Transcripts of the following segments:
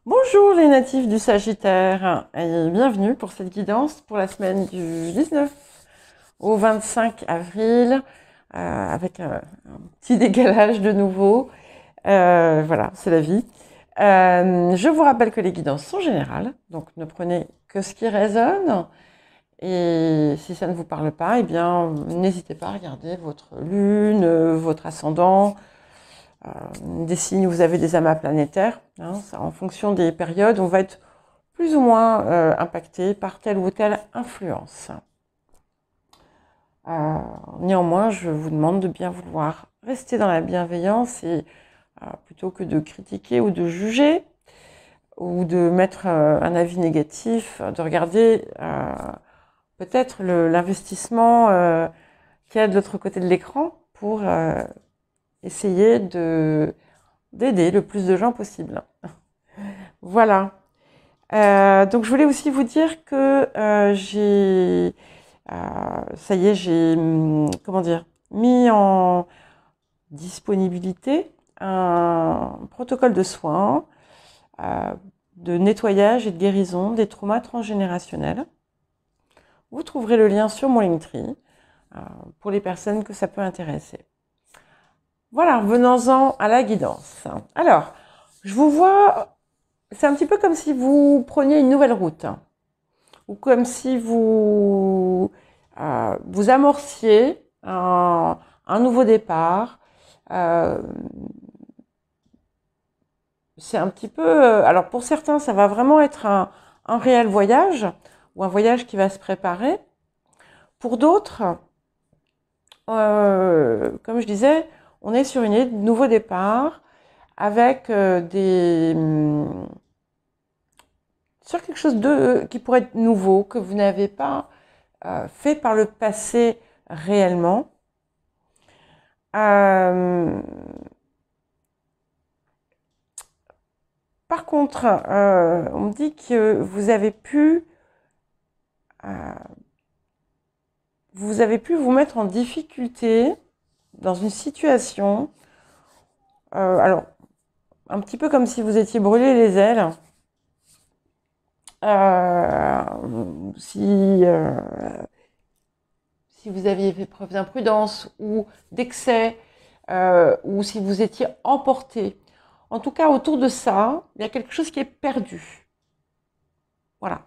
Bonjour les natifs du Sagittaire et bienvenue pour cette guidance pour la semaine du 19 au 25 avril avec un petit décalage de nouveau. Voilà, c'est la vie. Je vous rappelle que les guidances sont générales, donc ne prenez que ce qui résonne. Et si ça ne vous parle pas, eh bien, n'hésitez pas à regarder votre lune, votre ascendant, des signes où vous avez des amas planétaires. Hein, ça, en fonction des périodes, on va être plus ou moins impacté par telle ou telle influence. Néanmoins, je vous demande de bien vouloir rester dans la bienveillance et plutôt que de critiquer ou de juger ou de mettre un avis négatif, de regarder peut-être l'investissement qu'il y a de l'autre côté de l'écran pour essayer d'aider le plus de gens possible. Voilà. Donc je voulais aussi vous dire que ça y est, j'ai comment dire, mis en disponibilité un protocole de soins, de nettoyage et de guérison des traumas transgénérationnels. Vous trouverez le lien sur mon Linktree pour les personnes que ça peut intéresser. Voilà, venons-en à la guidance. Alors, je vous vois, c'est un petit peu comme si vous preniez une nouvelle route, ou comme si vous amorciez un nouveau départ. C'est un petit peu... alors pour certains, ça va vraiment être un réel voyage, ou un voyage qui va se préparer. Pour d'autres, comme je disais, on est sur une idée de nouveau départ, avec sur quelque chose qui pourrait être nouveau, que vous n'avez pas fait par le passé réellement. Par contre, on me dit que vous avez pu vous mettre en difficulté dans une situation, alors un petit peu comme si vous étiez brûlé les ailes. Si vous aviez fait preuve d'imprudence ou d'excès, ou si vous étiez emporté. En tout cas, autour de ça, il y a quelque chose qui est perdu. Voilà.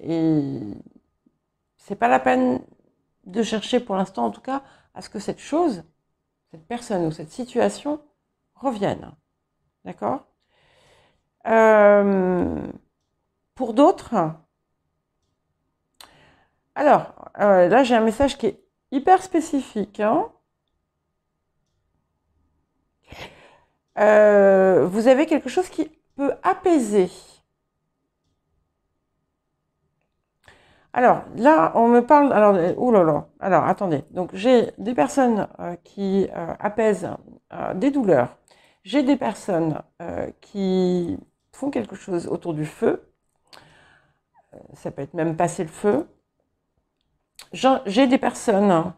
Et c'est pas la peine de chercher pour l'instant, en tout cas, à ce que cette chose, cette personne ou cette situation revienne. D'accord ? Pour d'autres, alors, là j'ai un message qui est hyper spécifique. Hein. Vous avez quelque chose qui peut apaiser. Alors, là, on me parle... Alors, oh là là. Alors, attendez. Donc, j'ai des personnes qui apaisent des douleurs. J'ai des personnes qui font quelque chose autour du feu. Ça peut être même passer le feu. J'ai des personnes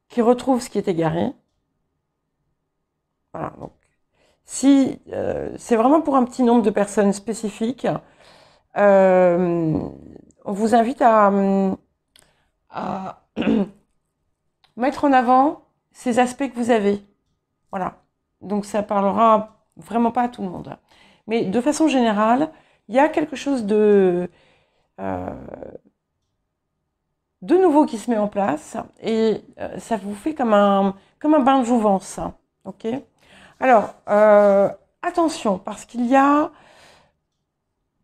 qui retrouvent ce qui est égaré. Voilà. Donc, si c'est vraiment pour un petit nombre de personnes spécifiques, on vous invite à mettre en avant ces aspects que vous avez. Voilà. Donc ça parlera vraiment pas à tout le monde. Mais de façon générale, il y a quelque chose de nouveau qui se met en place et ça vous fait comme un bain de jouvence. Ok ? Alors, attention, parce qu'il y a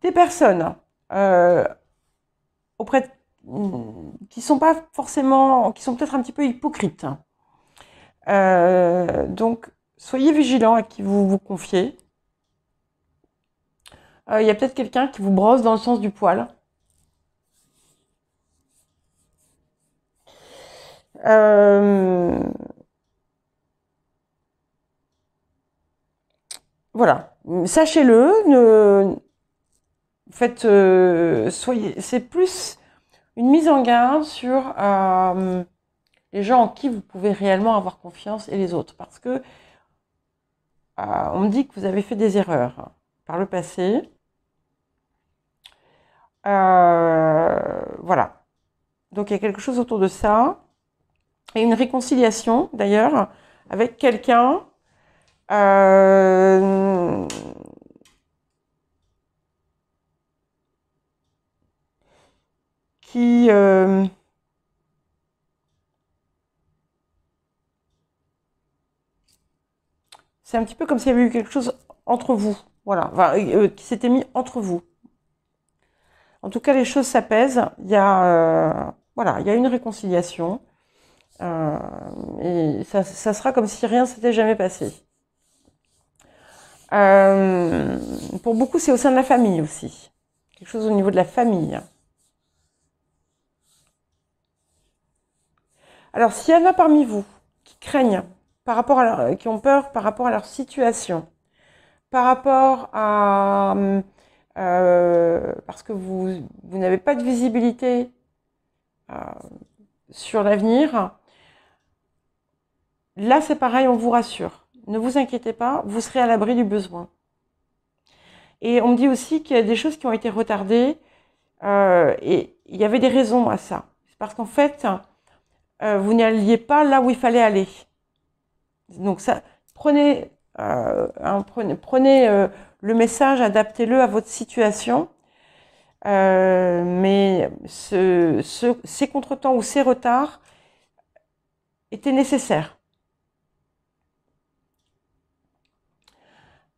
des personnes qui sont pas forcément, qui sont peut-être un petit peu hypocrites. Donc, soyez vigilants à qui vous vous confiez. Il y a peut-être quelqu'un qui vous brosse dans le sens du poil. Voilà, sachez-le. C'est plus une mise en garde sur les gens en qui vous pouvez réellement avoir confiance et les autres, parce que on me dit que vous avez fait des erreurs par le passé. Voilà. Donc il y a quelque chose autour de ça. Et une réconciliation, d'ailleurs, avec quelqu'un qui... c'est un petit peu comme s'il y avait eu quelque chose entre vous. Voilà. Enfin, qui s'était mis entre vous. En tout cas, les choses s'apaisent. Il y a, voilà, il y a une réconciliation. Et ça sera comme si rien s'était jamais passé. Pour beaucoup, c'est au sein de la famille aussi. Quelque chose au niveau de la famille. Alors, s'il y en a parmi vous qui craignent, qui ont peur par rapport à leur situation, par rapport à... parce que vous n'avez pas de visibilité sur l'avenir, là, c'est pareil, on vous rassure. Ne vous inquiétez pas, vous serez à l'abri du besoin. Et on me dit aussi qu'il y a des choses qui ont été retardées et il y avait des raisons à ça. C'est parce qu'en fait, vous n'alliez pas là où il fallait aller. Donc ça, prenez le message, adaptez-le à votre situation. Mais ces contretemps ou ces retards étaient nécessaires.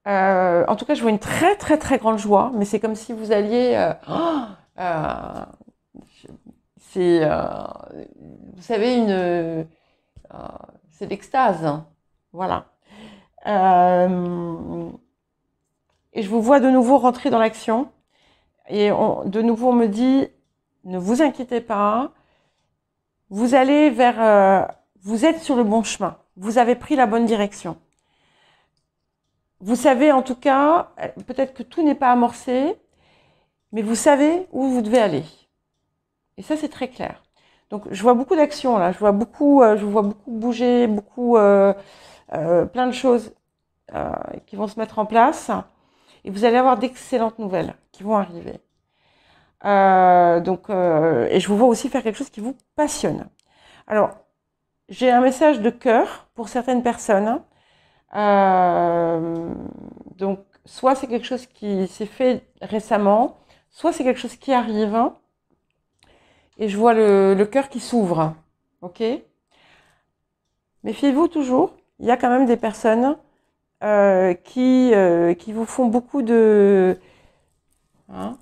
En tout cas, je vois une très très très grande joie, mais c'est comme si vous alliez... c'est, vous savez, c'est l'extase. Hein. Voilà. Et je vous vois de nouveau rentrer dans l'action. Et de nouveau, on me dit, ne vous inquiétez pas, vous allez vous êtes sur le bon chemin. Vous avez pris la bonne direction. Vous savez en tout cas, peut-être que tout n'est pas amorcé, mais vous savez où vous devez aller. Et ça, c'est très clair. Donc, je vois beaucoup d'actions là. Je vous vois beaucoup bouger, plein de choses qui vont se mettre en place. Et vous allez avoir d'excellentes nouvelles qui vont arriver. Et je vous vois aussi faire quelque chose qui vous passionne. Alors, j'ai un message de cœur pour certaines personnes. Donc, soit c'est quelque chose qui s'est fait récemment, soit c'est quelque chose qui arrive. Et je vois le cœur qui s'ouvre. Ok ? Méfiez-vous toujours. Il y a quand même des personnes qui vous font beaucoup de ronds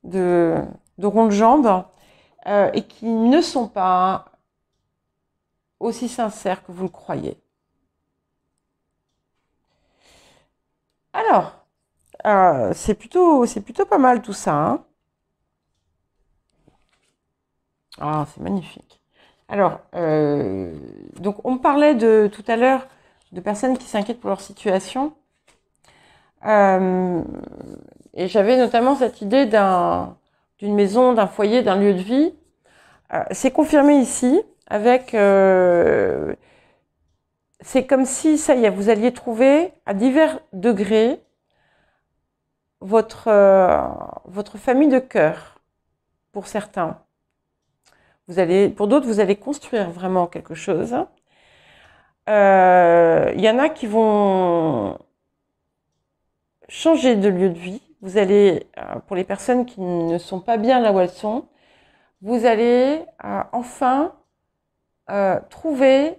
de jambes et qui ne sont pas aussi sincères que vous le croyez. Alors, c'est plutôt pas mal tout ça. Hein. Ah, c'est magnifique. Alors, donc on me parlait tout à l'heure de personnes qui s'inquiètent pour leur situation. Et j'avais notamment cette idée d'une maison, d'un foyer, d'un lieu de vie. C'est confirmé ici avec... c'est comme si, ça y est, vous alliez trouver à divers degrés votre famille de cœur, pour certains. Pour d'autres, vous allez construire vraiment quelque chose. Il y en a qui vont changer de lieu de vie. Vous allez, pour les personnes qui ne sont pas bien là où elles sont, vous allez enfin trouver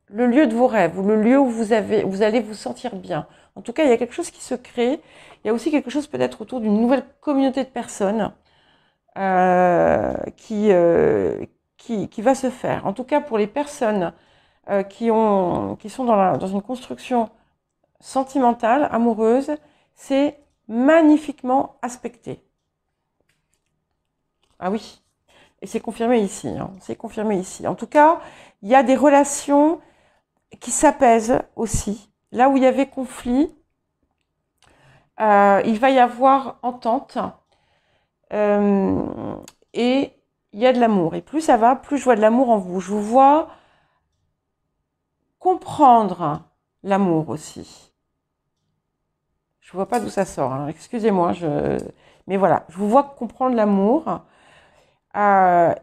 le lieu de vos rêves, ou le lieu où vous allez vous sentir bien. En tout cas, il y a quelque chose qui se crée. Il y a aussi quelque chose peut-être autour d'une nouvelle communauté de personnes qui va se faire. En tout cas, pour les personnes qui sont dans une construction sentimentale, amoureuse, c'est magnifiquement aspecté. Ah oui, et c'est confirmé ici. Hein. C'est confirmé ici. En tout cas, il y a des relations qui s'apaisent aussi. Là où il y avait conflit, il va y avoir entente et il y a de l'amour. Et plus ça va, plus je vois de l'amour en vous. Je vous vois comprendre l'amour aussi. Je vois pas d'où ça sort, hein. Excusez-moi, mais voilà, je vous vois comprendre l'amour.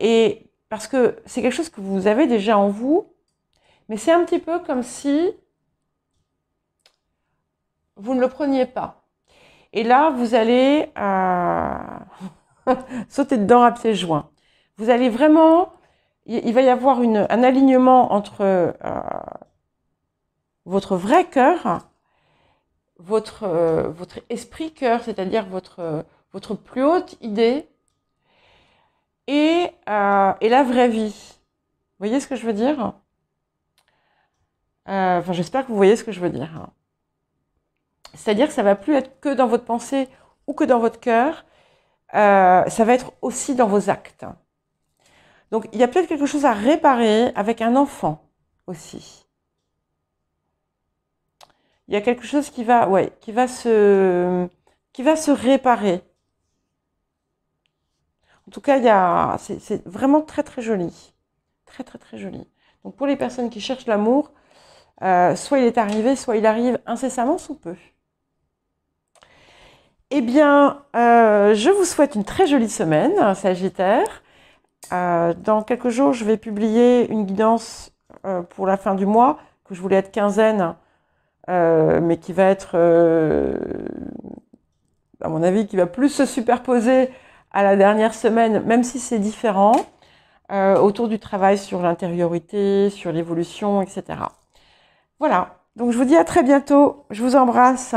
Et parce que c'est quelque chose que vous avez déjà en vous, mais c'est un petit peu comme si vous ne le preniez pas. Et là, vous allez sauter dedans à pieds joints. Vous allez vraiment, il va y avoir un alignement entre votre vrai cœur, votre esprit cœur, c'est-à-dire votre plus haute idée, et la vraie vie. Vous voyez ce que je veux dire? Enfin, j'espère que vous voyez ce que je veux dire. C'est-à-dire que ça va plus être que dans votre pensée ou que dans votre cœur, ça va être aussi dans vos actes. Donc, il y a peut-être quelque chose à réparer avec un enfant aussi. Il y a quelque chose qui va se réparer. En tout cas, c'est vraiment très très joli, très très très joli. Donc, pour les personnes qui cherchent l'amour, soit il est arrivé, soit il arrive incessamment sous peu. Eh bien, je vous souhaite une très jolie semaine, Sagittaire. Dans quelques jours, je vais publier une guidance pour la fin du mois, que je voulais être quinzaine, mais qui va être, à mon avis, qui va plus se superposer à la dernière semaine, même si c'est différent, autour du travail sur l'intériorité, sur l'évolution, etc. Voilà, donc je vous dis à très bientôt, je vous embrasse.